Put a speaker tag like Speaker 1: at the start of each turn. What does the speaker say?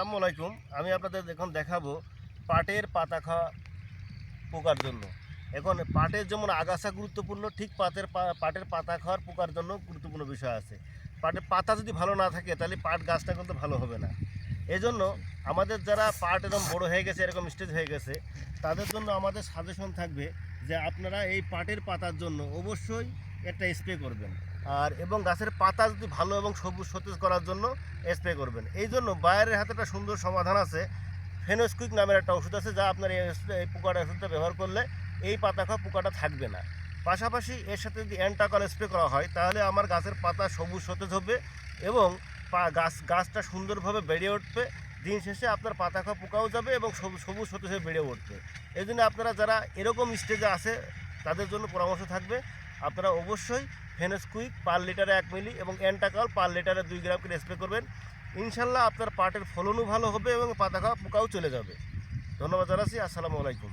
Speaker 1: আসসালামু আলাইকুম। আমি আপনাদের এখন দেখাবো পাটের পাতা খাওয়া পোকার জন্য। এখন পাটের যেমন আগাছা গুরুত্বপূর্ণ, ঠিক পাটের পাতা খাওয়ার পোকার জন্য গুরুত্বপূর্ণ বিষয় আছে। পাটের পাতা যদি ভালো না থাকে তাহলে পাট গাছটা কিন্তু ভালো হবে না। এজন্য আমাদের যারা পাট এরকম বড় হয়ে গেছে, এরকম স্টেজ হয়ে গেছে, তাদের জন্য আমাদের সাজেশন থাকবে যে আপনারা এই পাটের পাতার জন্য অবশ্যই একটা স্প্রে করবেন। এবং গাছের পাতা যদি ভালো এবং সবুজ সতেজ করার জন্য স্প্রে করবেন। এই জন্য বায়ারের হাতে একটা সুন্দর সমাধান আছে। ফেনোস্কুইক নামের একটা ওষুধ আছে, যা আপনার এই পোকাটা ওষুধটা ব্যবহার করলে এই পাতা খাওয়া পোকাটা থাকবে না। পাশাপাশি এর সাথে যদি অ্যান্টাকল স্প্রে করা হয় তাহলে আমার গাছের পাতা সবুজ সতেজ হবে এবং গাছটা সুন্দরভাবে বেড়ে উঠবে। দিন শেষে আপনার পাতা খাওয়া পোকাও যাবে এবং সবুজ সতেজ হয়ে বেড়ে উঠবে। এই জন্য আপনারা যারা এরকম স্টেজে আছে তাদের জন্য পরামর্শ থাকবে, আপনারা অবশ্যই ফেনোস্কুইক পার লিটারে 1 মিলি এবং অ্যান্টাকল পার লিটারে 2 গ্রাম করে স্প্রে করবেন। ইনশাল্লাহ আপনার পাটের ফলনও ভালো হবে এবং পাতা খাওয়া পোকাও চলে যাবে। ধন্যবাদ জানাচ্ছি। আসসালামু আলাইকুম।